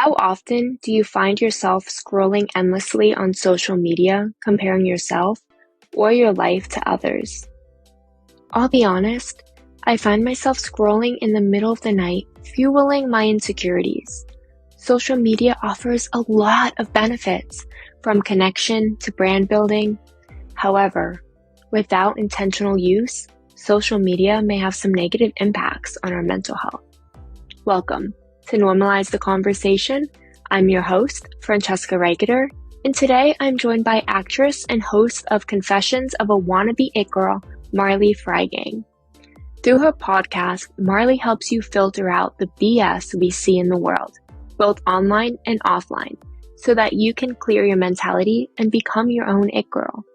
How often do you find yourself scrolling endlessly on social media, comparing yourself or your life to others? I'll be honest, I find myself scrolling in the middle of the night, fueling my insecurities. Social media offers a lot of benefits, from connection to brand building. However, without intentional use, social media may have some negative impacts on our mental health. Welcome to Normalize the Conversation. I'm your host, Francesca Reigeter, and today I'm joined by actress and host of Confessions of a Wannabe It Girl, Marley Freygang. Through her podcast, Marley helps you filter out the BS we see in the world, both online and offline, so that you can clear your mentality and become your own it girl.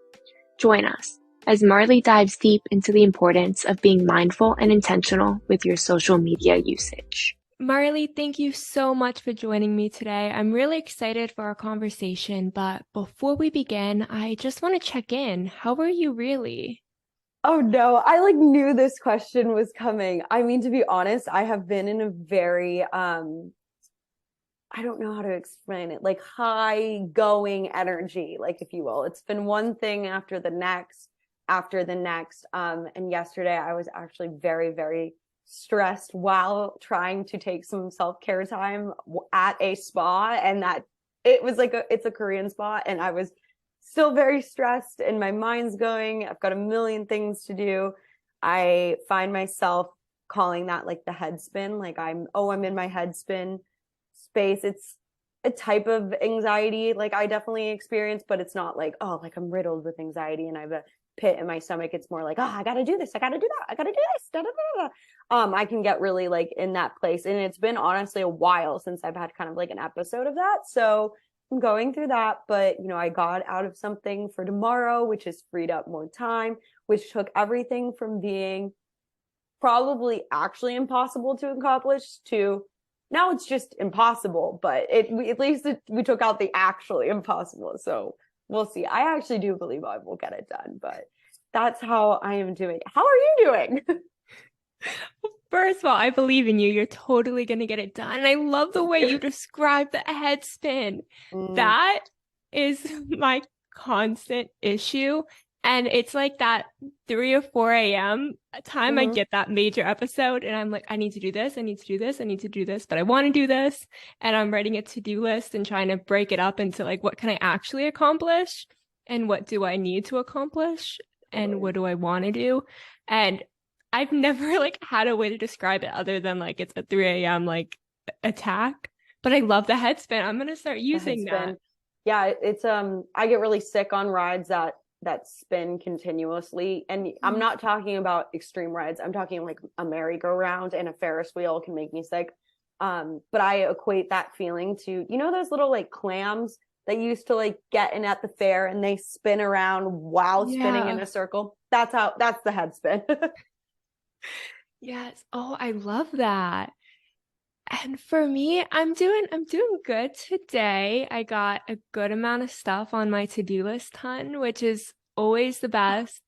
Join us as Marley dives deep into the importance of being mindful and intentional with your social media usage. Marley, thank you so much for joining me today. I'm really excited for our conversation, but before we begin, I just want to check in. How are you really? Oh no, I knew this question was coming. I mean, to be honest, I have been in a very I don't know how to explain it, high going energy, if you will. It's been one thing after the next, after the next. And yesterday I was actually very, very stressed while trying to take some self-care time at a spa, and that it was it's a Korean spa, and I was still very stressed and my mind's going. I've got a million things to do. I find myself calling that the head spin. I'm in my head spin space. It's a type of anxiety I definitely experience, but it's not I'm riddled with anxiety and I have a pit in my stomach. It's more I gotta do this, I gotta do that, I gotta do this, da, da, da, da. I can get really in that place, and it's been honestly a while since I've had kind of an episode of that, so I'm going through that. But I got out of something for tomorrow, which has freed up more time, which took everything from being probably actually impossible to accomplish to now it's just impossible, but at least we took out the actually impossible. So we'll see. I actually do believe I will get it done, but that's how I am doing. How are you doing? First of all, I believe in you. You're totally going to get it done. And I love the way you describe the head spin. That is my constant issue. And it's that 3 or 4 a.m. time I get that major episode, and I'm I need to do this, I need to do this, I need to do this, but I want to do this. And I'm writing a to-do list and trying to break it up into what can I actually accomplish and what do I need to accomplish and what do I want to do. And I've never had a way to describe it other than it's a 3 a.m. attack. But I love the head spin. I'm gonna start using that. Yeah, it's I get really sick on rides that spin continuously, and I'm not talking about extreme rides. I'm talking a merry-go-round and a Ferris wheel can make me sick. But I equate that feeling to those little clams that used to get in at the fair and they spin around while spinning in a circle. That's the head spin. Yes. Oh, I love that. And for me, I'm doing good today. I got a good amount of stuff on my to-do list ton, which is always the best.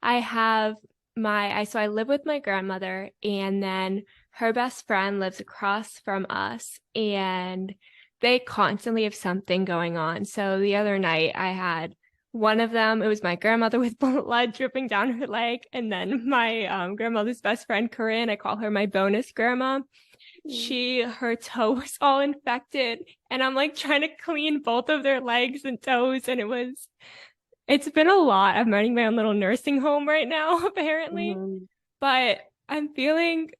I have so I live with my grandmother, and then her best friend lives across from us, and they constantly have something going on. So the other night I had one of them, it was my grandmother with blood dripping down her leg, and then my grandmother's best friend, Corinne, I call her my bonus grandma. Her toe was all infected, and I'm trying to clean both of their legs and toes, and it's been a lot. I'm running my own little nursing home right now, apparently. But I'm feeling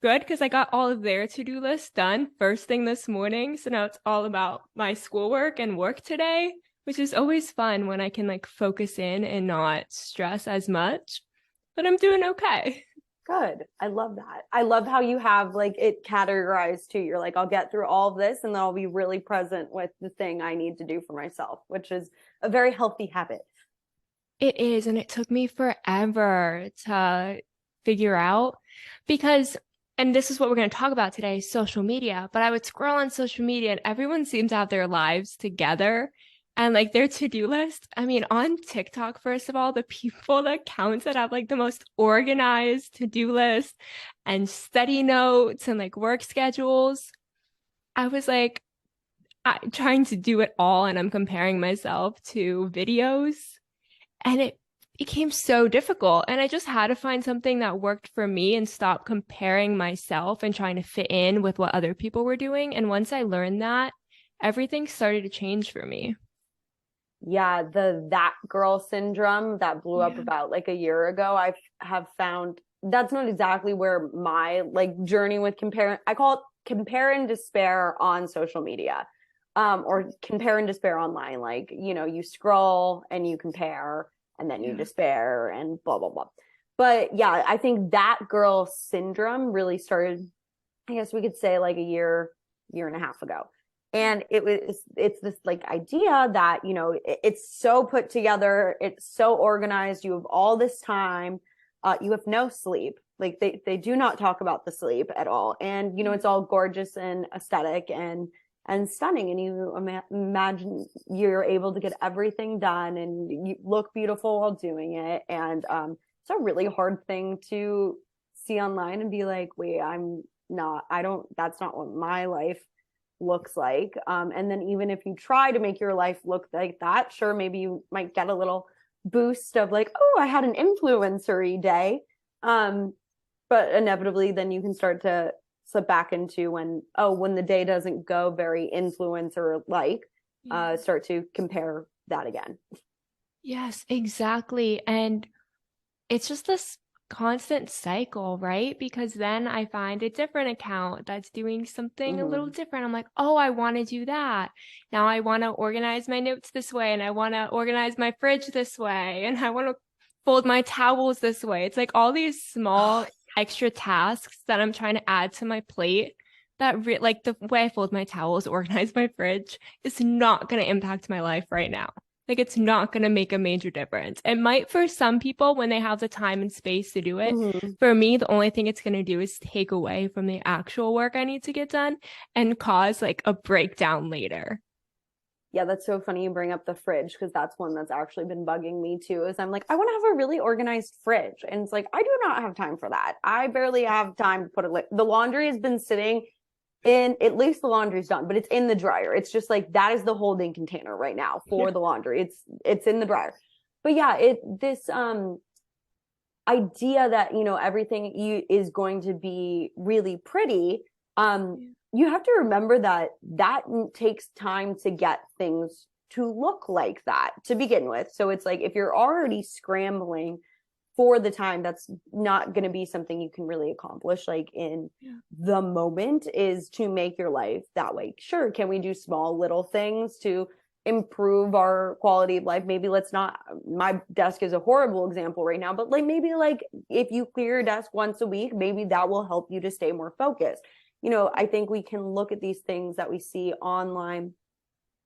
good because I got all of their to-do lists done first thing this morning. So now it's all about my schoolwork and work today, which is always fun when I can focus in and not stress as much. But I'm doing okay. Good. I love that. I love how you have it categorized too. You're I'll get through all of this and then I'll be really present with the thing I need to do for myself, which is a very healthy habit. It is. And it took me forever to figure out because, and this is what we're going to talk about today, social media, but I would scroll on social media and everyone seems to have their lives together. And their to-do list, I mean, on TikTok, first of all, the accounts that have the most organized to-do list and study notes and work schedules, I was trying to do it all, and I'm comparing myself to videos, and it became so difficult. And I just had to find something that worked for me and stop comparing myself and trying to fit in with what other people were doing. And once I learned that, everything started to change for me. Yeah, the that girl syndrome that blew up Yeah. about like a year ago, I have found that's not exactly where my like journey with compare, I call it compare and despair on social media. Or compare and despair online. Like, you scroll and you compare and then you Yeah. despair and blah blah blah. But yeah, I think that girl syndrome really started, I guess we could say like a year and a half ago. And it's this like idea that, it's so put together, it's so organized, you have all this time, you have no sleep. Like they do not talk about the sleep at all. And, it's all gorgeous and aesthetic and stunning. And you imagine you're able to get everything done and you look beautiful while doing it. And, it's a really hard thing to see online and be like, wait, that's not what my life looks like. And then even if you try to make your life look like that, sure, maybe you might get a little boost of like, oh, I had an influencery day. But inevitably then you can start to slip back into when the day doesn't go very influencer like, start to compare that again. Yes, exactly. And it's just this constant cycle, right? Because then I find a different account that's doing something a little Mm-hmm. different. I'm like, oh, I want to do that. Now I want to organize my notes this way, and I want to organize my fridge this way, and I want to fold my towels this way. It's like all these small extra tasks that I'm trying to add to my plate that like the way I fold my towels, organize my fridge is not going to impact my life right now. Like it's not going to make a major difference. It might for some people when they have the time and space to do it. Mm-hmm. For me, the only thing it's going to do is take away from the actual work I need to get done and cause like a breakdown later. Yeah, that's so funny you bring up the fridge because that's one that's actually been bugging me too. Is I'm like, I want to have a really organized fridge. And it's like, I do not have time for that. I barely have time to put it. The laundry has been sitting in, at least the laundry's done, but it's in the dryer. It's just like that is the holding container right now Yeah. for the laundry. It's in the dryer. But yeah, this idea that, everything is going to be really pretty, you have to remember that takes time to get things to look like that to begin with. So it's like if you're already scrambling for the time, that's not going to be something you can really accomplish like in Yeah. the moment, is to make your life that way. Sure, can we do small little things to improve our quality of life? Maybe let's not, my desk is a horrible example right now, but like maybe like if you clear your desk once a week, maybe that will help you to stay more focused. I think we can look at these things that we see online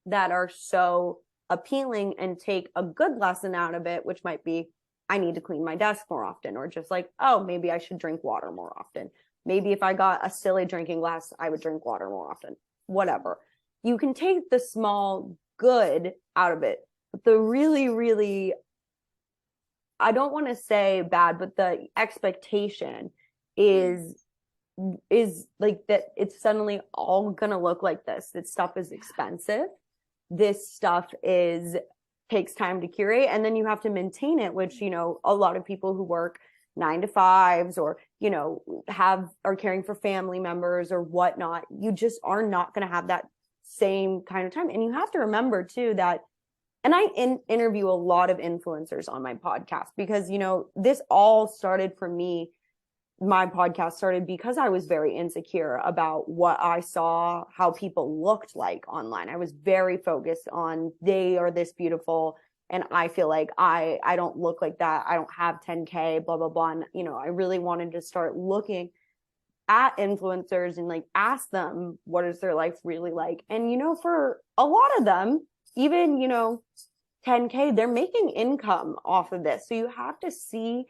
that are so appealing and take a good lesson out of it, which might be, I need to clean my desk more often, or just like, oh, maybe I should drink water more often. Maybe if I got a silly drinking glass, I would drink water more often. Whatever. You can take the small good out of it. But the really, really, I don't want to say bad, but the expectation is like that it's suddenly all gonna look like this. This stuff is expensive. This stuff takes time to curate, and then you have to maintain it, which, a lot of people who work 9 to 5s or, are caring for family members or whatnot, you just are not going to have that same kind of time. And you have to remember too that, and I interview a lot of influencers on my podcast because, this all started for me. My podcast started because I was very insecure about what I saw, how people looked like online. I was very focused on they are this beautiful and I feel like I don't look like that. I don't have 10K, blah, blah, blah. And, I really wanted to start looking at influencers and like ask them, what is their life really like? And, for a lot of them, even, 10K, they're making income off of this. So you have to see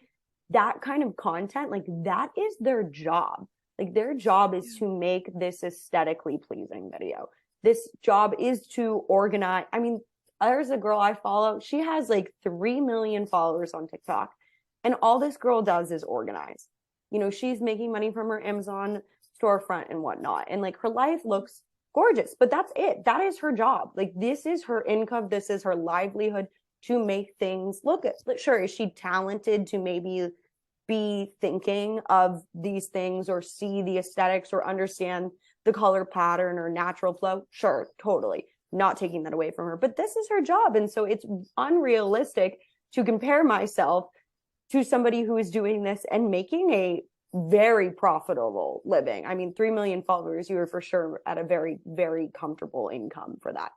that kind of content, like that is their job. Like their job is to make this aesthetically pleasing video. This job is to organize. I mean, there's a girl I follow. She has like 3 million followers on TikTok. And all this girl does is organize. She's making money from her Amazon storefront and whatnot. And like her life looks gorgeous, but that's it. That is her job. Like, this is her income. This is her livelihood, to make things look at. Sure, is she talented to maybe be thinking of these things or see the aesthetics or understand the color pattern or natural flow? Sure, totally. Not taking that away from her, but this is her job. And so it's unrealistic to compare myself to somebody who is doing this and making a very profitable living. I mean, 3 million followers, you are for sure at a very, very comfortable income for that.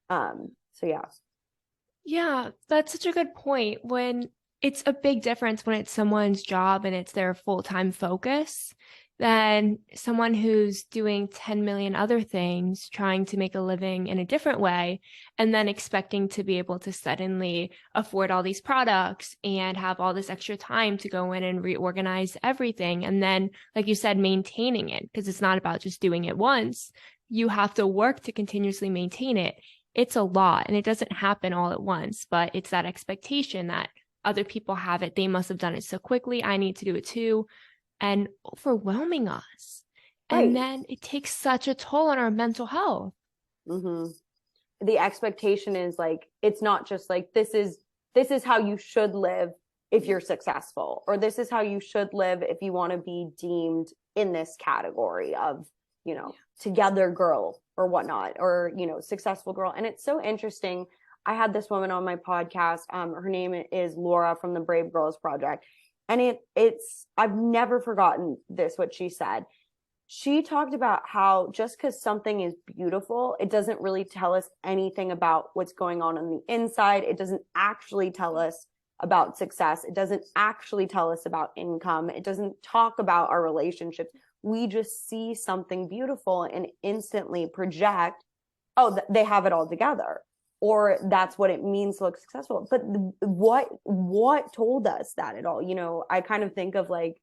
So yeah. Yeah, that's such a good point. When it's a big difference when it's someone's job and it's their full-time focus than someone who's doing 10 million other things, trying to make a living in a different way, and then expecting to be able to suddenly afford all these products and have all this extra time to go in and reorganize everything. And then, like you said, maintaining it, because it's not about just doing it once. You have to work to continuously maintain it. It's a lot, and it doesn't happen all at once, but it's that expectation that other people have it. They must have done it so quickly. I need to do it too. And overwhelming us. Right. And then it takes such a toll on our mental health. Mm-hmm. The expectation is like, it's not just like, this is how you should live if you're successful, or this is how you should live if you want to be deemed in this category of, you know, together girl or whatnot, or, you know, successful girl. And it's so interesting. I had this woman on my podcast. Her name is Laura from the Brave Girls Project. And it's, I've never forgotten this, what she said. She talked about how just because something is beautiful, it doesn't really tell us anything about what's going on the inside. It doesn't actually tell us about success. It doesn't actually tell us about income. It doesn't talk about our relationships. We just see something beautiful and instantly project, oh, they have it all together, or that's what it means to look successful. But what told us that at all? You know, I kind of think of like,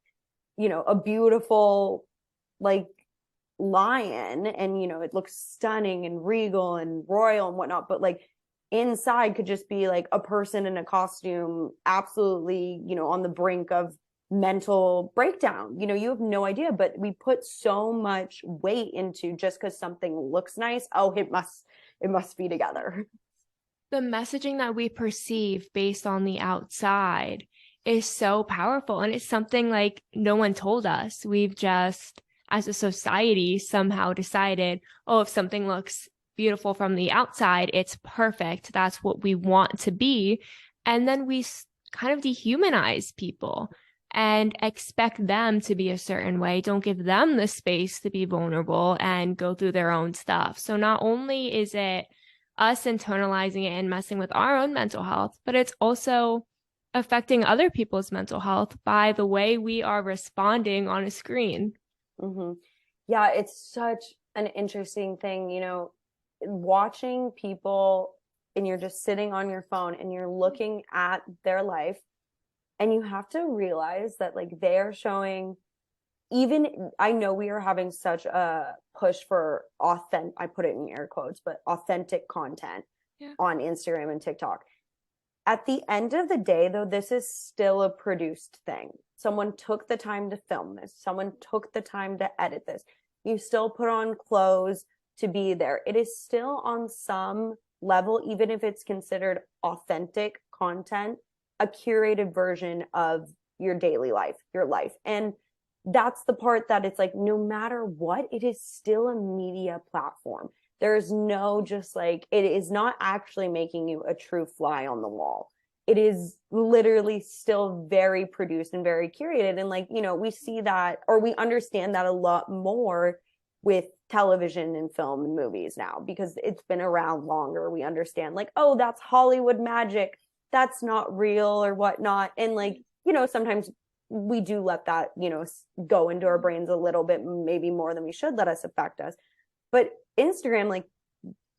you know, a beautiful like lion, and, you know, it looks stunning and regal and royal and whatnot, but like inside could just be like a person in a costume, absolutely, you know, on the brink of mental breakdown. You know, you have no idea, but we put so much weight into just because something looks nice. Oh, it must be together. The messaging that we perceive based on the outside is so powerful. And it's something like no one told us. We've just, as a society, somehow decided, oh, if something looks beautiful from the outside, it's perfect. That's what we want to be. And then we kind of dehumanize people and expect them to be a certain way. Don't give them the space to be vulnerable and go through their own stuff. So not only is it us internalizing it and messing with our own mental health, but it's also affecting other people's mental health by the way we are responding on a screen. Mm-hmm. Yeah, it's such an interesting thing, you know, watching people, and you're just sitting on your phone and you're looking at their life, and you have to realize that like they're showing, even, I know we are having such a push for authentic, I put it in air quotes, but authentic content on Instagram and TikTok. At the end of the day, though, this is still a produced thing. Someone took the time to film this. Someone took the time to edit this. You still put on clothes to be there. It is still on some level, even if it's considered authentic content, a curated version of your daily life, your life. And that's the part that it's like, no matter what, it is still a media platform. There's no just like, it is not actually making you a true fly on the wall. It is literally still very produced and very curated. And like, you know, we see that, or we understand that a lot more with television and film and movies now, because it's been around longer. We understand like, oh, that's Hollywood magic. That's not real or whatnot. And like, you know, sometimes we do let that, you know, go into our brains a little bit, maybe more than we should let us affect us. But Instagram, like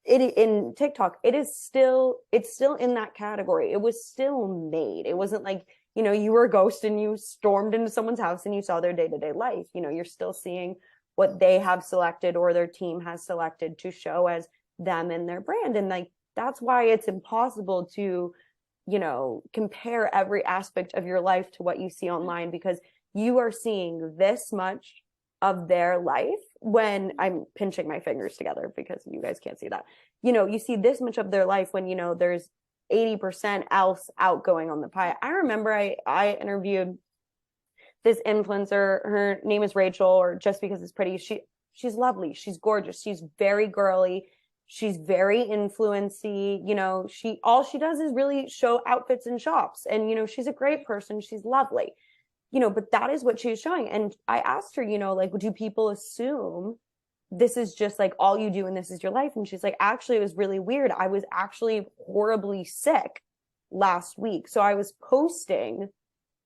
it in TikTok, it's still in that category. It was still made. It wasn't like, you know, you were a ghost and you stormed into someone's house and you saw their day-to-day life. You know, you're still seeing what they have selected or their team has selected to show as them and their brand. And like, that's why it's impossible to, you know, compare every aspect of your life to what you see online, because you are seeing this much of their life when I'm pinching my fingers together because you guys can't see that, you know, you see this much of their life when, you know, there's 80% else outgoing on the pie. I remember I interviewed this influencer. Her name is Rachel, or Just Because It's Pretty. She's lovely. She's gorgeous. She's very girly. She's very influency. You know, all she does is really show outfits in shops. And, you know, she's a great person. She's lovely. You know, but that is what she was showing. And I asked her, you know, like, do people assume this is just like all you do and this is your life? And she's like, actually, it was really weird. I was actually horribly sick last week. So I was posting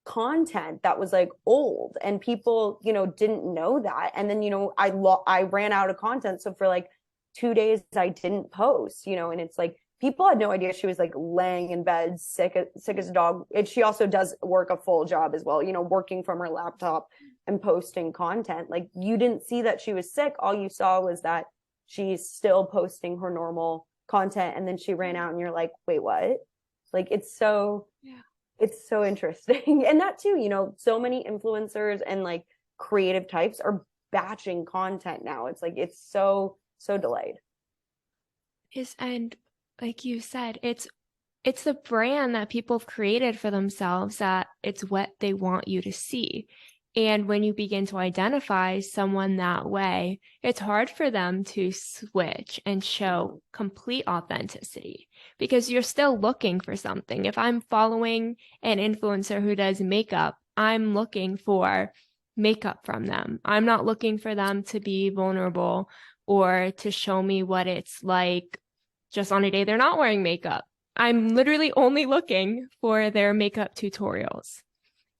content that was like old, and people, you know, didn't know that. And then, you know, I ran out of content. So for like 2 days, I didn't post, you know, and it's like, people had no idea she was like laying in bed, sick as a dog. And she also does work a full job as well, you know, working from her laptop and posting content. Like, you didn't see that she was sick. All you saw was that she's still posting her normal content. And then she ran out and you're like, wait, what? Like, it's so interesting. And that too, you know, so many influencers and like creative types are batching content now. It's like, it's so delayed. And like you said, it's the brand that people have created for themselves, that it's what they want you to see. And when you begin to identify someone that way, it's hard for them to switch and show complete authenticity, because you're still looking for something. If I'm following an influencer who does makeup, I'm looking for makeup from them. I'm not looking for them to be vulnerable or to show me what it's like just on a day they're not wearing makeup. I'm literally only looking for their makeup tutorials.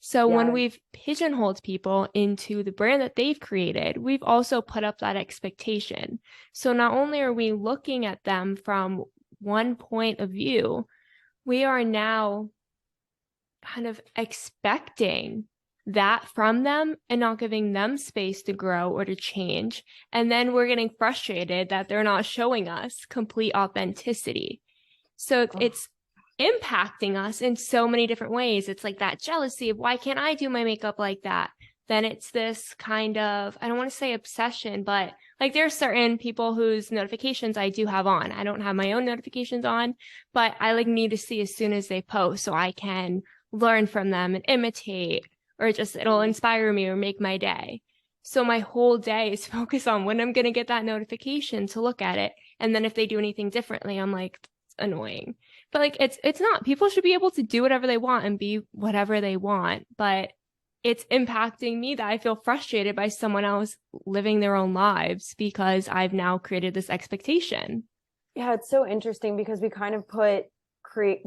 So when we've pigeonholed people into the brand that they've created, we've also put up that expectation. So not only are we looking at them from one point of view, we are now kind of expecting that from them and not giving them space to grow or to change. And then we're getting frustrated that they're not showing us complete authenticity. So it's impacting us in so many different ways. It's like that jealousy of, why can't I do my makeup like that? Then it's this kind of, I don't want to say obsession, but like there are certain people whose notifications I do have on. I don't have my own notifications on, but I like need to see as soon as they post so I can learn from them and imitate, or just it'll inspire me or make my day. So my whole day is focused on when I'm going to get that notification to look at it. And then if they do anything differently, I'm like, it's annoying. But like, it's not. People should be able to do whatever they want and be whatever they want. But it's impacting me that I feel frustrated by someone else living their own lives because I've now created this expectation. Yeah, it's so interesting because we kind of put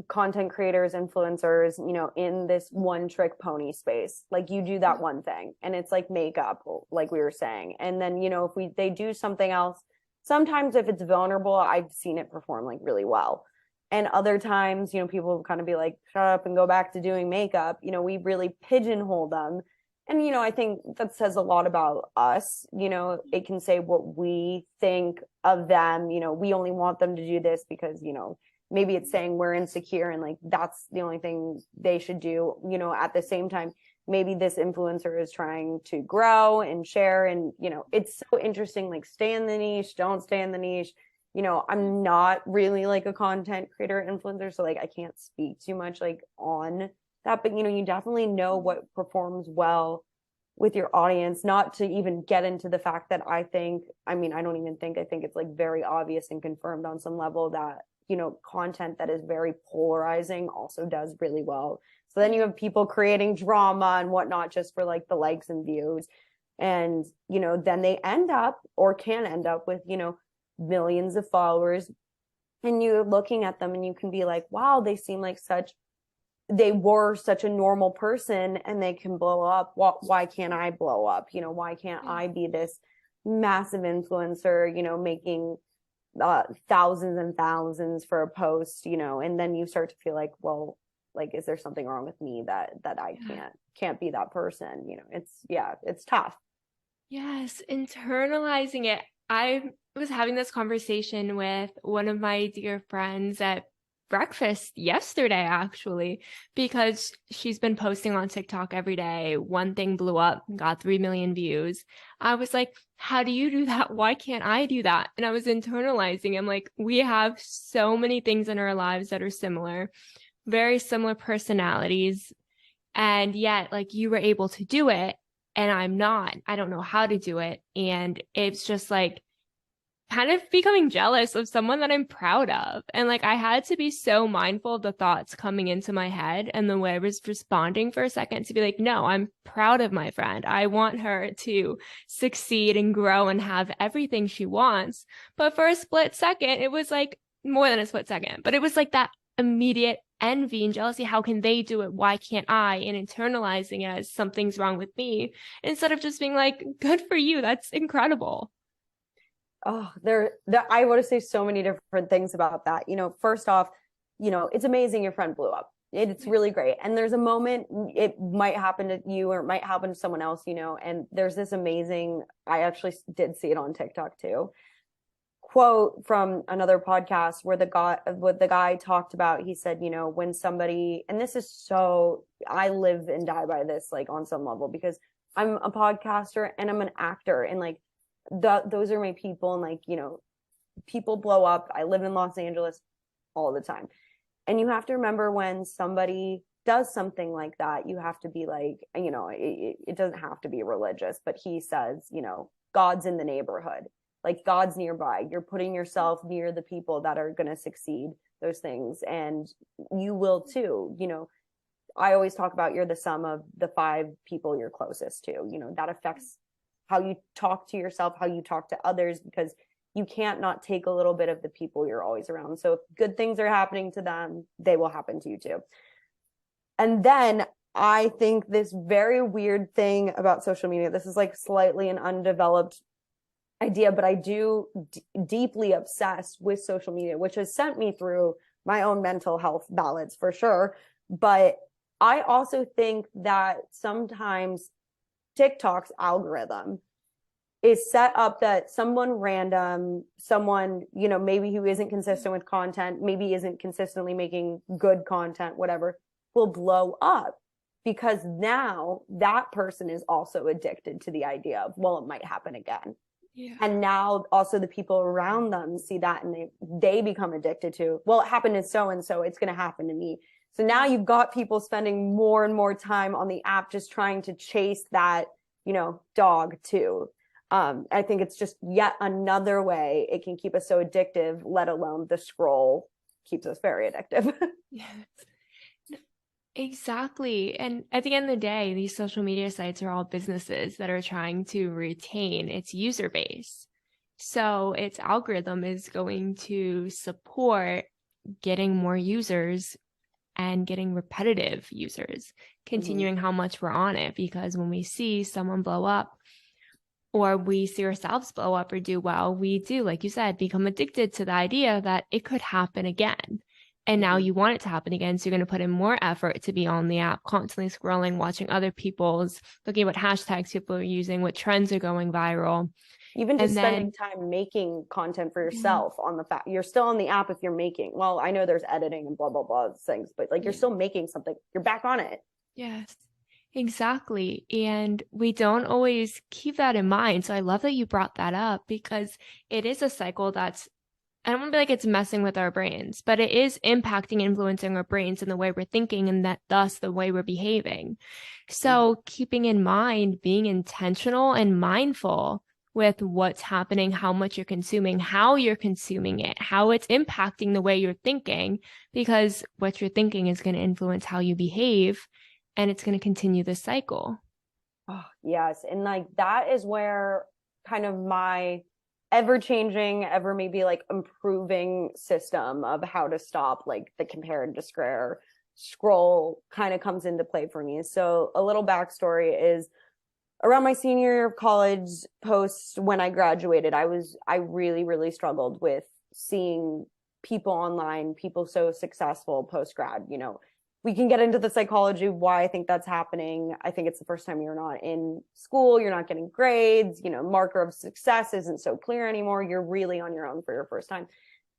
content creators, influencers, you know, in this one trick pony space. Like, you do that one thing and it's like makeup, like we were saying. And then, you know, if they do something else, sometimes if it's vulnerable, I've seen it perform like really well. And other times, you know, people will kind of be like, shut up and go back to doing makeup. You know, we really pigeonhole them. And, you know, I think that says a lot about us. You know, it can say what we think of them. You know, we only want them to do this because, you know, maybe it's saying we're insecure and like that's the only thing they should do. You know, at the same time, maybe this influencer is trying to grow and share. And, you know, it's so interesting, like, stay in the niche, don't stay in the niche. You know, I'm not really like a content creator influencer, so like I can't speak too much like on that, but you know, you definitely know what performs well with your audience. Not to even get into the fact that I think it's like very obvious and confirmed on some level that, you know, content that is very polarizing also does really well. So then you have people creating drama and whatnot just for like the likes and views, and you know, then they end up or can end up with, you know, millions of followers, and you're looking at them and you can be like, wow, they were such a normal person and they can blow up. Why can't I blow up? You know, why can't I be this massive influencer, you know, making thousands and thousands for a post, you know? And then you start to feel like, well, like, is there something wrong with me that I can't be that person? You know, it's tough. Yes, internalizing it. I was having this conversation with one of my dear friends at breakfast yesterday, actually, because she's been posting on TikTok every day. One thing blew up, got 3 million views. I was like, how do you do that? Why can't I do that? And I was internalizing. I'm like, we have so many things in our lives that are similar, very similar personalities. And yet, like, you were able to do it and I'm not. I don't know how to do it. And it's just like, kind of becoming jealous of someone that I'm proud of. And like, I had to be so mindful of the thoughts coming into my head and the way I was responding for a second to be like, no, I'm proud of my friend. I want her to succeed and grow and have everything she wants. But for a split second, it was like more than a split second, but it was like that immediate envy and jealousy. How can they do it? Why can't I? And internalizing it as something's wrong with me instead of just being like, good for you. That's incredible. Oh, I want to say so many different things about that. First off, it's amazing your friend blew up. It's really great. And there's a moment it might happen to you or it might happen to someone else, and there's this amazing, I actually did see it on TikTok too, quote from another podcast where what the guy talked about. He said, when somebody, and this is so, I live and die by this, like on some level, because I'm a podcaster and I'm an actor, and like, those are my people, and like, people blow up. I live in Los Angeles all the time, and you have to remember when somebody does something like that, you have to be like, it doesn't have to be religious, but he says, God's in the neighborhood, like God's nearby. You're putting yourself near the people that are going to succeed those things, and you will too. I always talk about you're the sum of the 5 people you're closest to. That affects how you talk to yourself, how you talk to others, because you can't not take a little bit of the people you're always around. So if good things are happening to them, they will happen to you too. And then I think this very weird thing about social media, this is like slightly an undeveloped idea, but I do deeply obsess with social media, which has sent me through my own mental health ballads for sure. But I also think that sometimes TikTok's algorithm is set up that someone random, maybe who isn't consistent with content, maybe isn't consistently making good content, whatever, will blow up because now that person is also addicted to the idea of, well, it might happen again. Yeah. And now also the people around them see that and they become addicted to, well, it happened to so-and-so, it's going to happen to me. So now you've got people spending more and more time on the app just trying to chase that, dog too. I think it's just yet another way it can keep us so addictive, let alone the scroll keeps us very addictive. Yes. Exactly. And at the end of the day, these social media sites are all businesses that are trying to retain its user base. So its algorithm is going to support getting more users and getting repetitive users, continuing how much we're on it. Because when we see someone blow up or we see ourselves blow up or do well, we do, like you said, become addicted to the idea that it could happen again. And now you want it to happen again. So you're going to put in more effort to be on the app, constantly scrolling, watching other people's, looking at what hashtags people are using, what trends are going viral. Even just spending time making content for yourself on the fact you're still on the app if you're making, well, I know there's editing and blah, blah, blah things, but like you're still making something, you're back on it. Yes, exactly. And we don't always keep that in mind. So I love that you brought that up because it is a cycle that's, I don't want to be like it's messing with our brains, but it is impacting, influencing our brains and the way we're thinking and that thus the way we're behaving. So keeping in mind, being intentional and mindful with what's happening, how much you're consuming, how you're consuming it, how it's impacting the way you're thinking, because what you're thinking is going to influence how you behave and it's going to continue this cycle. Oh, yes. And like that is where kind of my ever-changing, ever maybe like improving system of how to stop like the compare and despair scroll kind of comes into play for me. So a little backstory is around my senior year of college, post when I graduated, I really, really struggled with seeing people online, people so successful post grad. We can get into the psychology of why I think that's happening. I think it's the first time you're not in school, you're not getting grades, marker of success isn't so clear anymore. You're really on your own for your first time.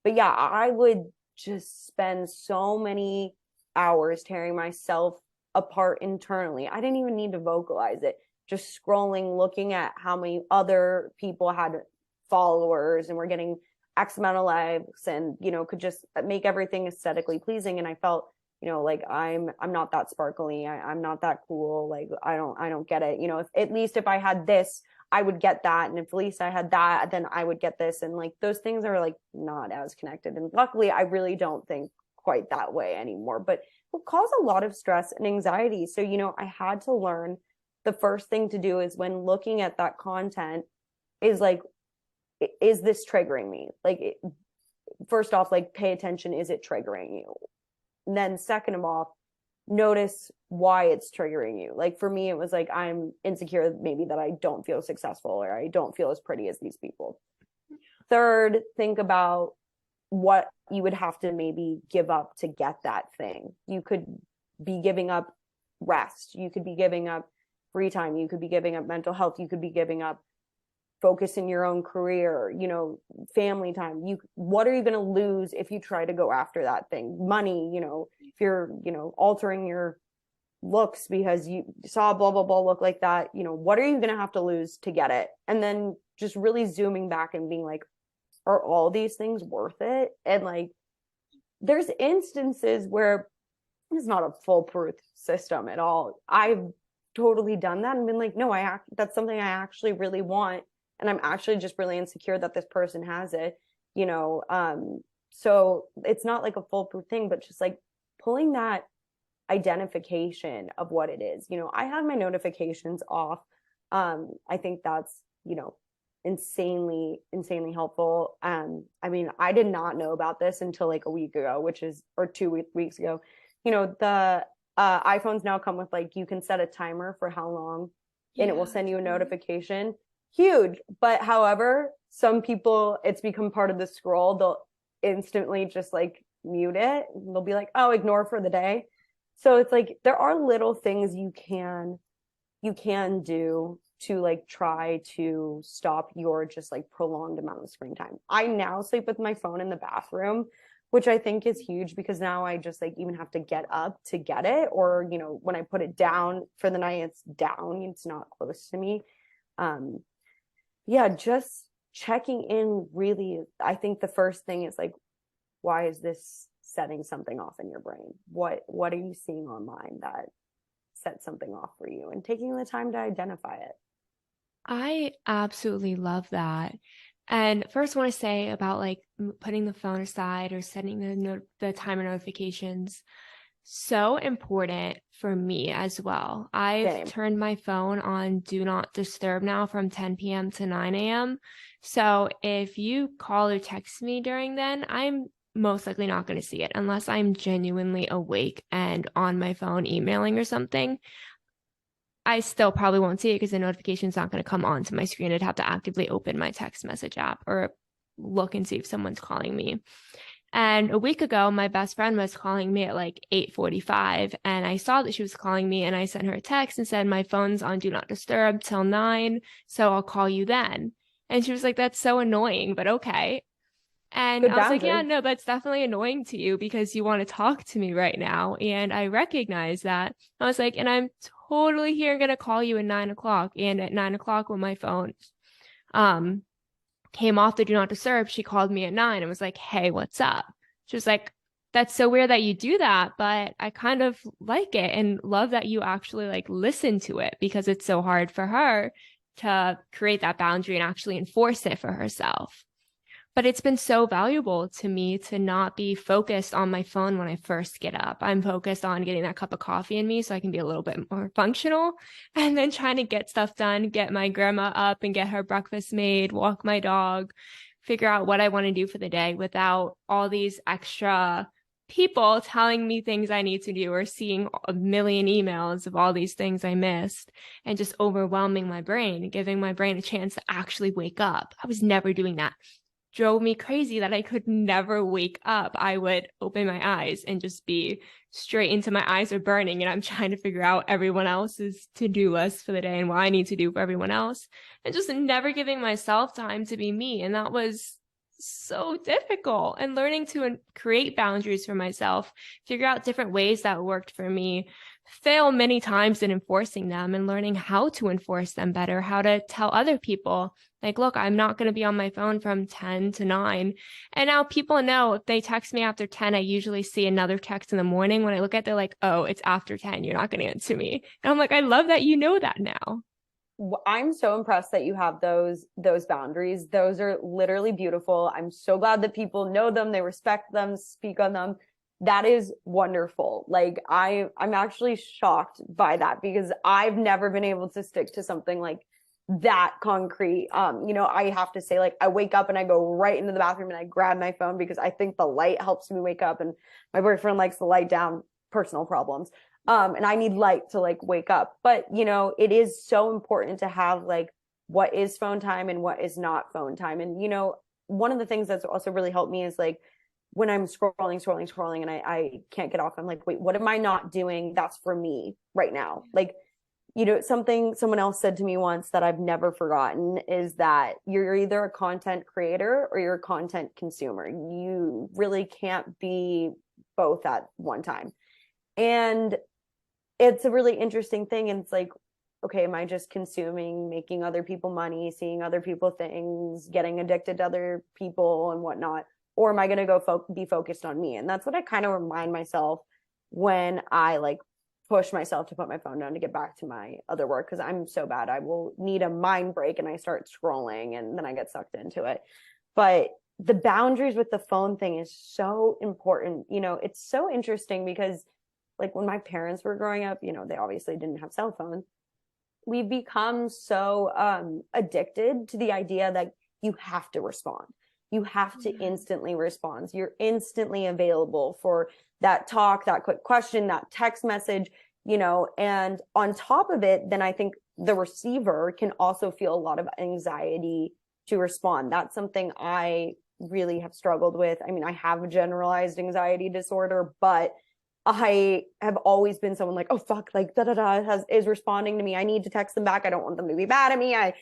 But yeah, I would just spend so many hours tearing myself apart internally. I didn't even need to vocalize it. Just scrolling, looking at how many other people had followers and were getting X amount of likes, and, you know, could just make everything aesthetically pleasing. And I felt, you know, like I'm not that sparkly. I'm not that cool. Like, I don't get it. You know, if at least if I had this, I would get that. And if at least I had that, then I would get this. And like, those things are like not as connected. And luckily, I really don't think quite that way anymore, but it will cause a lot of stress and anxiety. So, you know, I had to learn the first thing to do is when looking at that content is like, is this triggering me? Like, first off, like, pay attention. Is it triggering you? And then second of all, notice why it's triggering you. Like, for me, it was like, I'm insecure maybe that I don't feel successful, or I don't feel as pretty as these people. Third, think about what you would have to maybe give up to get that thing. You could be giving up rest. You could be giving up free time. You could be giving up mental health. You could be giving up focus in your own career, you know, family time. What are you going to lose if you try to go after that thing? Money, you know, if you're, you know, altering your looks because you saw blah, blah, blah look like that, you know, what are you going to have to lose to get it? And then just really zooming back and being like, are all these things worth it? And like, there's instances where it's not a foolproof system at all. I've totally done that and been like, no, that's something I actually really want. And I'm actually just really insecure that this person has it, you know? So it's not like a foolproof thing, but just like pulling that identification of what it is. You know, I have my notifications off. I think that's, you know, insanely helpful. I mean, I did not know about this until like a week ago, or 2 weeks ago. You know, the iPhones now come with like, you can set a timer for how long, and it will send you a notification. Huge. But however, some people, it's become part of the scroll. They'll instantly just like mute it. They'll be like, oh, ignore for the day. So it's like, there are little things you can do to like try to stop your just like prolonged amount of screen time. I now sleep with my phone in the bathroom, which I think is huge, because now I just like even have to get up to get it, or, you know, when I put it down for the night, it's down, it's not close to me. Yeah, just checking in really. I think the first thing is like, why is this setting something off in your brain? What are you seeing online that sets something off for you, and taking the time to identify it? I absolutely love that. And first, I want to say about like putting the phone aside or setting the timer notifications. So important for me as well. I've turned my phone on do not disturb now from 10 p.m. to 9 a.m. So if you call or text me during then, I'm most likely not going to see it unless I'm genuinely awake and on my phone emailing or something. I still probably won't see it because the notification's not going to come onto my screen. I'd have to actively open my text message app or look and see if someone's calling me. And a week ago, my best friend was calling me at like 8:45, and I saw that she was calling me, and I sent her a text and said, my phone's on do not disturb till 9, so I'll call you then. And she was like, that's so annoying, but okay. And I was like, yeah, no, that's definitely annoying to you because you want to talk to me right now. And I recognize that. I was like, and I'm totally here going to call you at 9 o'clock. And at 9 o'clock when my phone came off the do not disturb, she called me at 9 and was like, hey, what's up? She was like, that's so weird that you do that, but I kind of like it and love that you actually like listen to it, because it's so hard for her to create that boundary and actually enforce it for herself. But it's been so valuable to me to not be focused on my phone when I first get up. I'm focused on getting that cup of coffee in me so I can be a little bit more functional, and then trying to get stuff done, get my grandma up and get her breakfast made, walk my dog, figure out what I want to do for the day without all these extra people telling me things I need to do or seeing a million emails of all these things I missed, and just overwhelming my brain and giving my brain a chance to actually wake up. I was never doing that. Drove me crazy that I could never wake up. I would open my eyes and just be straight into my eyes are burning, and I'm trying to figure out everyone else's to-do list for the day and what I need to do for everyone else, and just never giving myself time to be me. And that was so difficult. And learning to create boundaries for myself, figure out different ways that worked for me, fail many times in enforcing them, and learning how to enforce them better, how to tell other people, like, look, I'm not going to be on my phone from 10 to 9. And now people know if they text me after 10, I usually see another text in the morning. When I look at it, they're like, oh, it's after 10. You're not going to answer me. And I'm like, I love that you know that now. I'm so impressed that you have those boundaries. Those are literally beautiful. I'm so glad that people know them, they respect them, speak on them. That is wonderful. Like I'm actually shocked by that because I've never been able to stick to something like that concrete. I have to say, like, I wake up and I go right into the bathroom and I grab my phone because I think the light helps me wake up, and my boyfriend likes the light down, personal problems. And I need light to like wake up. But, it is so important to have like what is phone time and what is not phone time. And, one of the things that's also really helped me is like when I'm scrolling and I can't get off, I'm like, wait, what am I not doing that's for me right now? Like, something someone else said to me once that I've never forgotten is that you're either a content creator or you're a content consumer. You really can't be both at one time. And it's a really interesting thing. And it's like, okay, am I just consuming, making other people money, seeing other people things, getting addicted to other people and whatnot? Or am I going to go be focused on me? And that's what I kind of remind myself when I like push myself to put my phone down to get back to my other work, because I'm so bad. I will need a mind break and I start scrolling and then I get sucked into it. But the boundaries with the phone thing is so important. It's so interesting because like when my parents were growing up, they obviously didn't have cell phones. We've become so addicted to the idea that you have to respond. You have to instantly respond. You're instantly available for that talk, that quick question, that text message, and on top of it, then I think the receiver can also feel a lot of anxiety to respond. That's something I really have struggled with. I mean, I have a generalized anxiety disorder, but I have always been someone like, oh, fuck, like, is responding to me. I need to text them back. I don't want them to be mad at me. I,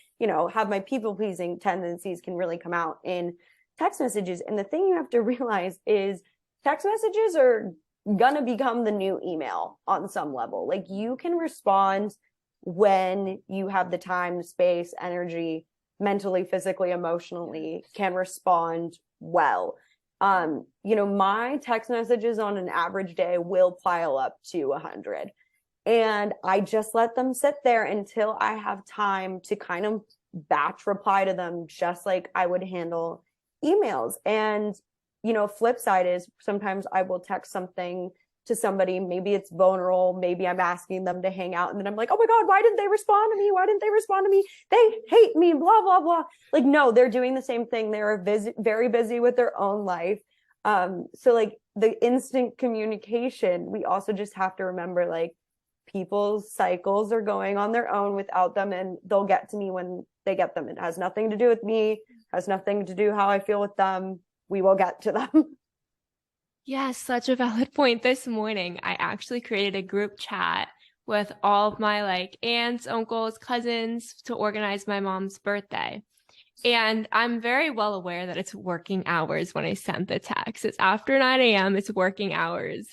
have my people pleasing tendencies can really come out in text messages. And the thing you have to realize is text messages are going to become the new email on some level. Like you can respond when you have the time, space, energy, mentally, physically, emotionally, can respond well. My text messages on an average day will pile up to 100. And I just let them sit there until I have time to kind of batch reply to them, just like I would handle emails. And, flip side is sometimes I will text something to somebody, maybe it's vulnerable, maybe I'm asking them to hang out, and then I'm like, oh my God, why didn't they respond to me? Why didn't they respond to me? They hate me, blah, blah, blah. Like, no, they're doing the same thing. They're very busy with their own life. So like the instant communication, we also just have to remember like people's cycles are going on their own without them, and they'll get to me when they get them. It has nothing to do with me, has nothing to do how I feel with them. We will get to them. Yes, such a valid point. This morning, I actually created a group chat with all of my like aunts, uncles, cousins to organize my mom's birthday. And I'm very well aware that it's working hours when I sent the text. It's after 9 a.m. It's working hours.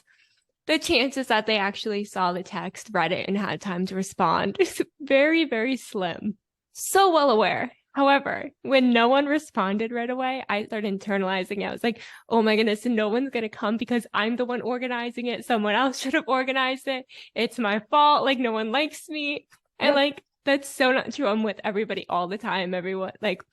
The chances that they actually saw the text, read it, and had time to respond is very, very slim. So well aware. However, when no one responded right away, I started internalizing it. I was like, oh my goodness, no one's going to come because I'm the one organizing it. Someone else should have organized it. It's my fault. Like, no one likes me. And like, that's so not true. I'm with everybody all the time. Everyone, like,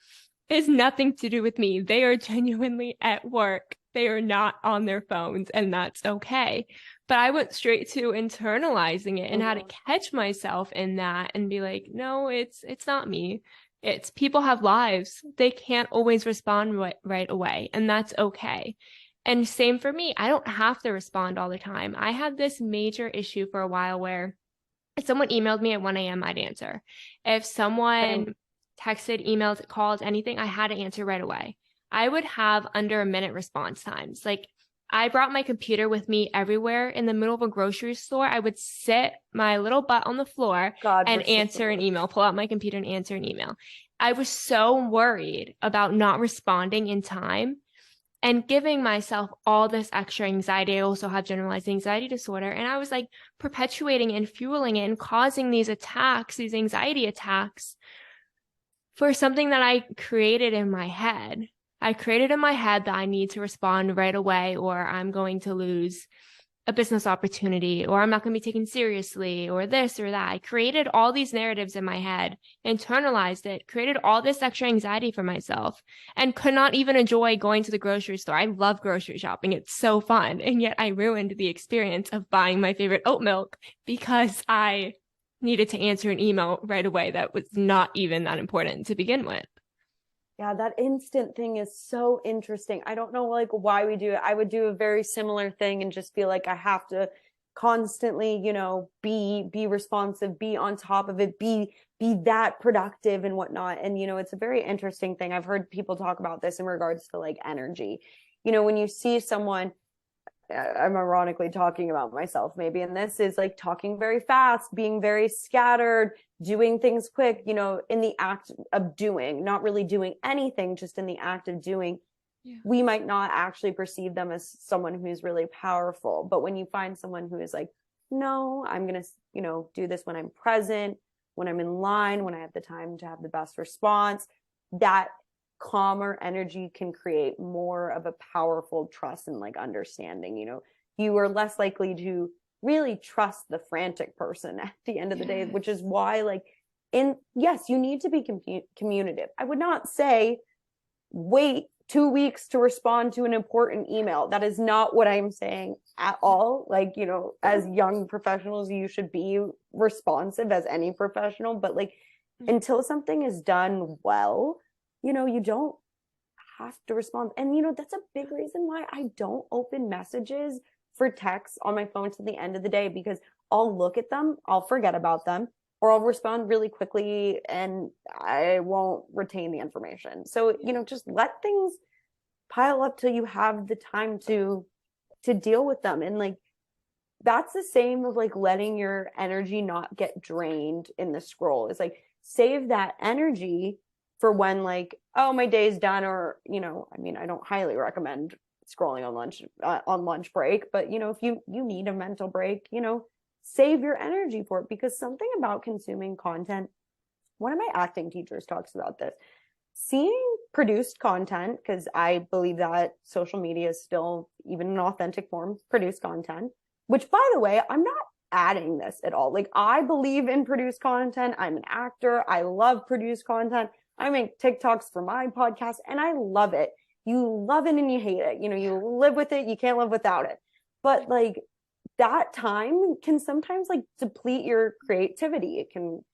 it has nothing to do with me. They are genuinely at work. They are not on their phones, and that's okay. But I went straight to internalizing it and had to catch myself in that and be like, no, it's not me. It's people have lives. They can't always respond right away, and that's okay. And same for me. I don't have to respond all the time. I had this major issue for a while where if someone emailed me at 1 a.m., I'd answer. If someone texted, emailed, called, anything, I had to answer right away. I would have under a minute response times. Like I brought my computer with me everywhere. In the middle of a grocery store, I would sit my little butt on the floor and answer an email, pull out my computer and answer an email. I was so worried about not responding in time and giving myself all this extra anxiety. I also have generalized anxiety disorder. And I was like perpetuating and fueling it and causing these attacks, these anxiety attacks for something that I created in my head. I created in my head that I need to respond right away, or I'm going to lose a business opportunity, or I'm not going to be taken seriously, or this or that. I created all these narratives in my head, internalized it, created all this extra anxiety for myself, and could not even enjoy going to the grocery store. I love grocery shopping. It's so fun. And yet I ruined the experience of buying my favorite oat milk because I needed to answer an email right away that was not even that important to begin with. Yeah, that instant thing is so interesting. I don't know like why we do it. I would do a very similar thing and just feel like I have to constantly, be responsive, be on top of it, be that productive and whatnot. And it's a very interesting thing. I've heard people talk about this in regards to like energy. When you see someone, I'm ironically talking about myself maybe, and this is like talking very fast, being very scattered, doing things quick, in the act of doing, not really doing anything, just in the act of doing. Yeah. We might not actually perceive them as someone who's really powerful. But when you find someone who is like, no, I'm going to, do this when I'm present, when I'm in line, when I have the time to have the best response, that calmer energy can create more of a powerful trust and like understanding. You are less likely to really trust the frantic person at the end of the day, which is why like yes, you need to be communicative. I would not say wait 2 weeks to respond to an important email. That is not what I'm saying at all. Like, as young professionals, you should be responsive as any professional, but like until something is done well, you don't have to respond. And, that's a big reason why I don't open messages for texts on my phone till the end of the day, because I'll look at them, I'll forget about them, or I'll respond really quickly and I won't retain the information. So, just let things pile up till you have the time to deal with them. And like, that's the same of like letting your energy not get drained in the scroll. It's like, save that energy for when like, oh, my day's done, or, I don't highly recommend scrolling on lunch break, but if you need a mental break, save your energy for it. Because something about consuming content, one of my acting teachers talks about this, seeing produced content, because I believe that social media is still, even in authentic form, produced content, which by the way, I'm not adding this at all. Like, I believe in produced content. I'm an actor. I love produced content. I make TikToks for my podcast and I love it. You love it and you hate it. You live with it. You can't live without it. But like, that time can sometimes like deplete your creativity. It can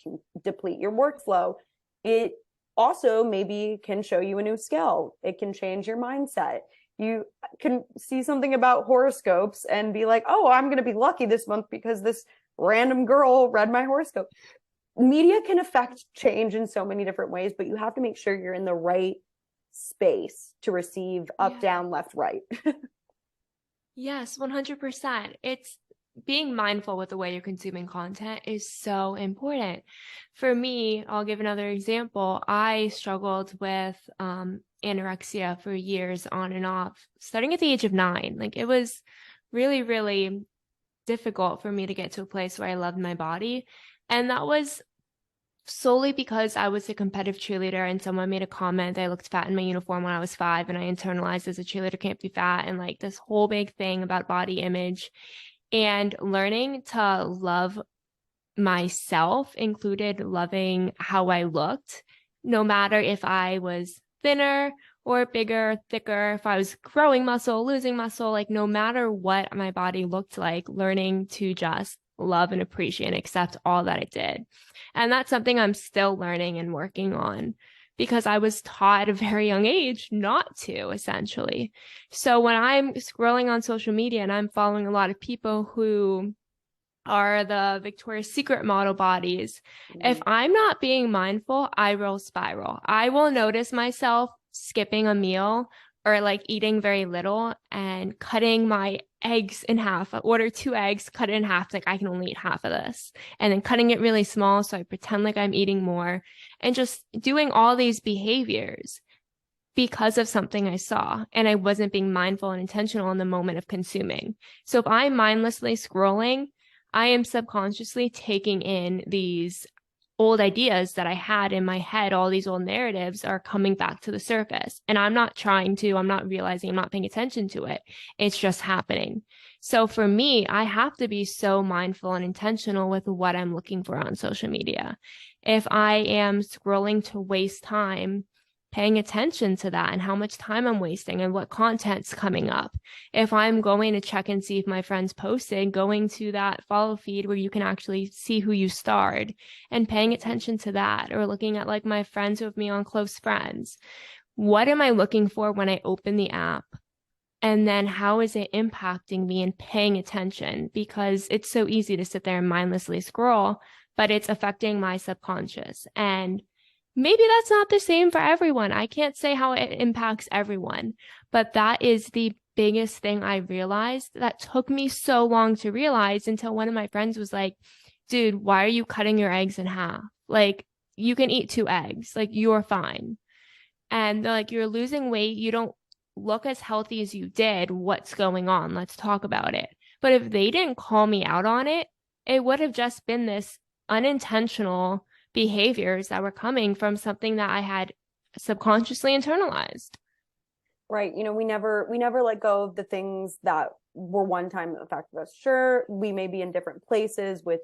deplete your workflow. It also maybe can show you a new skill. It can change your mindset. You can see something about horoscopes and be like, oh, I'm going to be lucky this month because this random girl read my horoscope. Media can affect change in so many different ways, but you have to make sure you're in the right space to receive up, down, left, right. Yes, 100%. It's being mindful with the way you're consuming content is so important. For me, I'll give another example. I struggled with anorexia for years on and off, starting at the age of 9. Like, it was really, really difficult for me to get to a place where I loved my body. And that was solely because I was a competitive cheerleader and someone made a comment that I looked fat in my uniform when I was 5, and I internalized as a cheerleader can't be fat, and like this whole big thing about body image. And learning to love myself included loving how I looked, no matter if I was thinner or bigger, thicker, if I was growing muscle, losing muscle, like no matter what my body looked like, learning to just love and appreciate and accept all that it did. And that's something I'm still learning and working on, because I was taught at a very young age not to, essentially. So when I'm scrolling on social media and I'm following a lot of people who are the Victoria's Secret model bodies, if I'm not being mindful, I will spiral. I will notice myself skipping a meal or like eating very little and cutting my eggs in half. I order 2 eggs, cut it in half. Like I can only eat half of this. And then cutting it really small so I pretend like I'm eating more, and just doing all these behaviors because of something I saw, and I wasn't being mindful and intentional in the moment of consuming. So if I'm mindlessly scrolling, I am subconsciously taking in these old ideas that I had in my head. All these old narratives are coming back to the surface, and I'm not realizing, I'm not paying attention to it. It's just happening. So for me, I have to be so mindful and intentional with what I'm looking for on social media. If I am scrolling to waste time, paying attention to that and how much time I'm wasting and what content's coming up. If I'm going to check and see if my friends posted, going to that follow feed where you can actually see who you starred and paying attention to that, or looking at like my friends who have me on close friends. What am I looking for when I open the app? And then how is it impacting me, and paying attention? Because it's so easy to sit there and mindlessly scroll, but it's affecting my subconscious. And maybe that's not the same for everyone. I can't say how it impacts everyone, but that is the biggest thing I realized that took me so long to realize, until one of my friends was like, dude, why are you cutting your eggs in half? Like, you can eat 2 eggs, like you're fine. And they're like, you're losing weight. You don't look as healthy as you did. What's going on? Let's talk about it. But if they didn't call me out on it, it would have just been this unintentional behaviors that were coming from something that I had subconsciously internalized. Right. We never let go of the things that were one time affected us. Sure, we may be in different places with,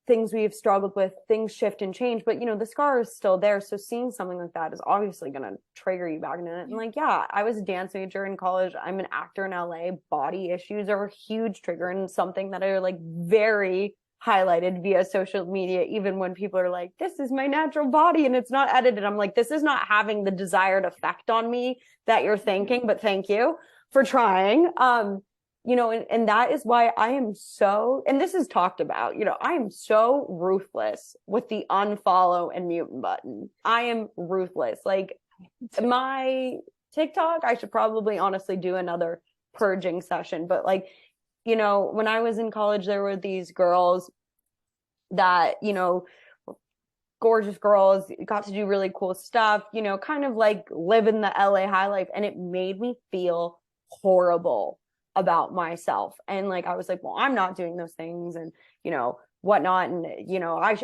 things we've struggled with, things shift and change, but the scar is still there. So seeing something like that is obviously going to trigger you back into it. And like, yeah, I was a dance major in college. I'm an actor in LA. Body issues are a huge trigger, and something that are like very highlighted via social media, even when people are like, this is my natural body and it's not edited. I'm like, this is not having the desired effect on me that you're thinking, but thank you for trying. And that is why I am so, and this is talked about, I am so ruthless with the unfollow and mute button. I am ruthless. Like my TikTok, I should probably honestly do another purging session, but like, when I was in college, there were these girls that, gorgeous girls, got to do really cool stuff, kind of like living the LA high life. And it made me feel horrible about myself. And like, I was like, well, I'm not doing those things and, whatnot. And,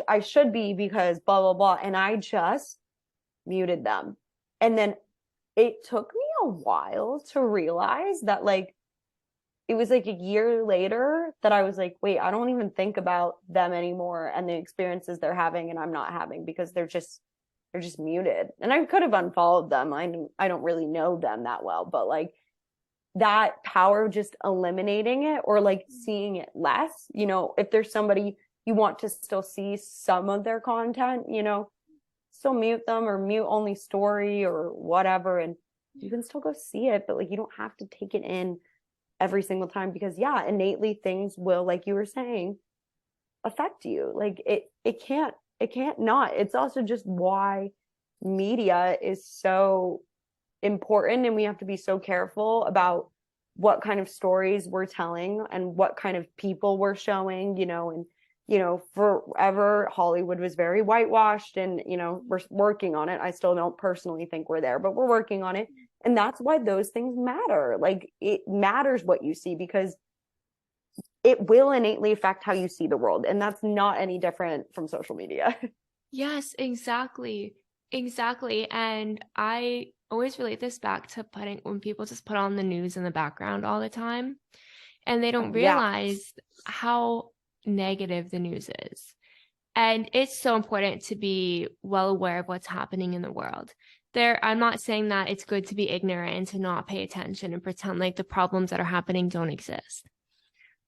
I should be, because blah, blah, blah. And I just muted them. And then it took me a while to realize that, like, it was like a year later that I was like, wait, I don't even think about them anymore and the experiences they're having and I'm not having, because they're just muted. And I could have unfollowed them. I don't really know them that well, but like that power of just eliminating it, or like seeing it less, if there's somebody you want to still see some of their content, still mute them, or mute only story or whatever. And you can still go see it, but like, you don't have to take it in every single time, because yeah, innately things will, like you were saying, affect you. Like it can't not. It's also just why media is so important, and we have to be so careful about what kind of stories we're telling and what kind of people we're showing, and forever Hollywood was very whitewashed, and we're working on it. I still don't personally think we're there, but we're working on it. And that's why those things matter. Like, it matters what you see, because it will innately affect how you see the world. And that's not any different from social media. Yes, exactly. Exactly. And I always relate this back to when people just put on the news in the background all the time, and they don't realize how negative the news is. And it's so important to be well aware of what's happening in the world. I'm not saying that it's good to be ignorant and to not pay attention and pretend like the problems that are happening don't exist.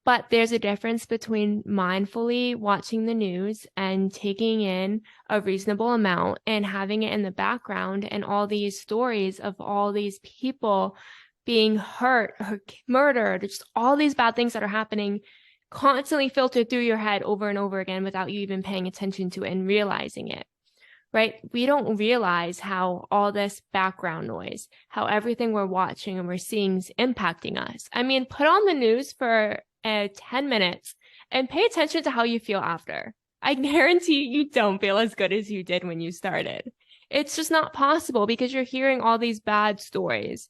But there's a difference between mindfully watching the news and taking in a reasonable amount and having it in the background, and all these stories of all these people being hurt or murdered, just all these bad things that are happening constantly filtered through your head over and over again without you even paying attention to it and realizing it. right? We don't realize how all this background noise, how everything we're watching and we're seeing is impacting us. I mean, put on the news for 10 minutes and pay attention to how you feel after. I guarantee you don't feel as good as you did when you started. It's just not possible because you're hearing all these bad stories.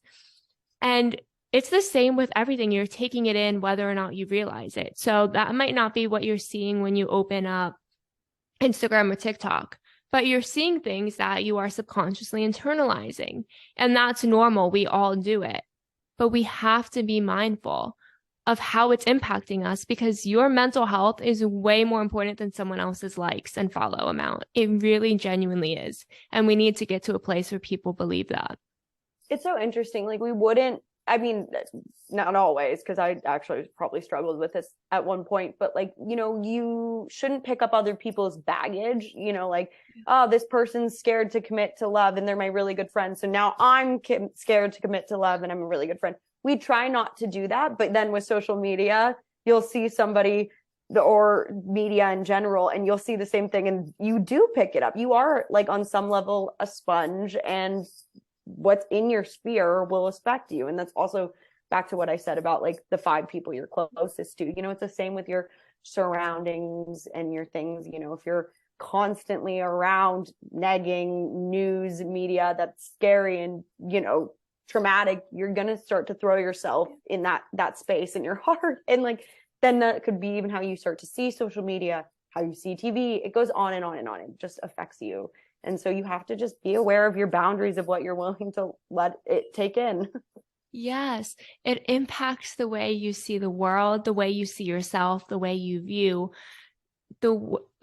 And it's the same with everything. You're taking it in whether or not you realize it. So that might not be what you're seeing when you open up Instagram or TikTok, but you're seeing things that you are subconsciously internalizing. And that's normal. We all do it. But we have to be mindful of how it's impacting us because your mental health is way more important than someone else's likes and follow amount. It really genuinely is. And we need to get to a place where people believe that. It's so interesting. Like we wouldn't, I mean, not always, because I actually probably struggled with this at one point, but like, you know, you shouldn't pick up other people's baggage, you know, like, oh, this person's scared to commit to love and they're my really good friend. So now I'm scared to commit to love and I'm a really good friend. We try not to do that. But then with social media, you'll see somebody or media in general, and you'll see the same thing and you do pick it up. You are like on some level a sponge, and what's in your sphere will affect you. And that's also back to what I said about like the 5 people you're closest to. You know, it's the same with your surroundings and your things. You know, if you're constantly around negging news media that's scary and, you know, traumatic, you're going to start to throw yourself in that space in your heart. And like, then that could be even how you start to see social media, how you see TV. It goes on and on and on. It just affects you. And so you have to just be aware of your boundaries of what you're willing to let it take in. Yes, it impacts the way you see the world, the way you see yourself, the way you view, the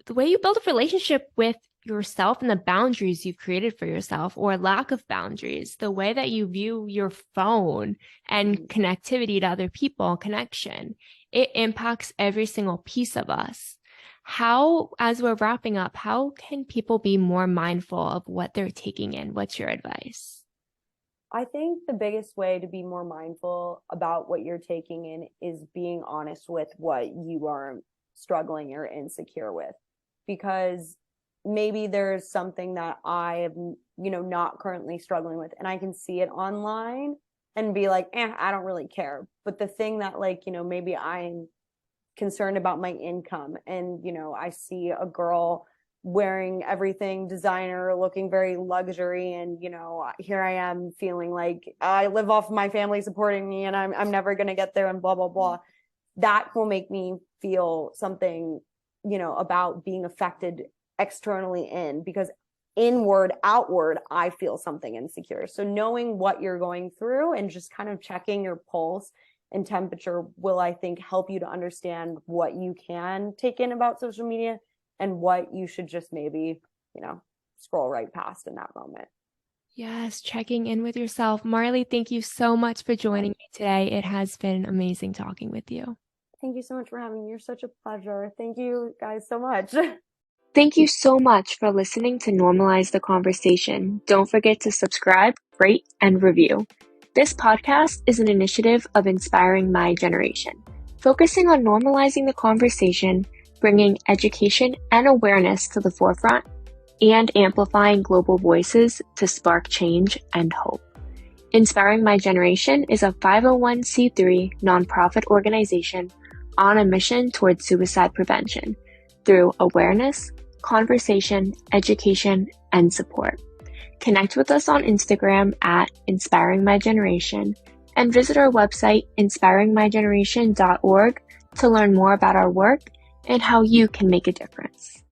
way you build a relationship with yourself and the boundaries you've created for yourself or lack of boundaries, the way that you view your phone and connectivity to other people, connection. It impacts every single piece of us. How, as we're wrapping up, how can people be more mindful of what they're taking in? What's your advice? I think the biggest way to be more mindful about what you're taking in is being honest with what you are struggling or insecure with, because maybe there's something that I am, you know, not currently struggling with, and I can see it online and be like, I don't really care. But the thing that, like, you know, maybe I'm concerned about my income, and, you know, I see a girl wearing everything designer, looking very luxury, and, you know, here I am feeling like I live off my family supporting me and I'm never going to get there and blah blah blah. That will make me feel something, you know, about being affected externally in, because inward, outward, I feel something insecure. So knowing what you're going through and just kind of checking your pulse and temperature will, I think, help you to understand what you can take in about social media and what you should just maybe, you know, scroll right past in that moment. Yes, checking in with yourself. Marley, thank you so much for joining me today. It has been amazing talking with you. Thank you so much for having me. You're such a pleasure. Thank you guys so much. Thank you so much for listening to Normalize the Conversation. Don't forget to subscribe, rate, and review. This podcast is an initiative of Inspiring My Generation, focusing on normalizing the conversation, bringing education and awareness to the forefront, and amplifying global voices to spark change and hope. Inspiring My Generation is a 501c3 nonprofit organization on a mission towards suicide prevention through awareness, conversation, education, and support. Connect with us on Instagram at Inspiring My Generation and visit our website inspiringmygeneration.org to learn more about our work and how you can make a difference.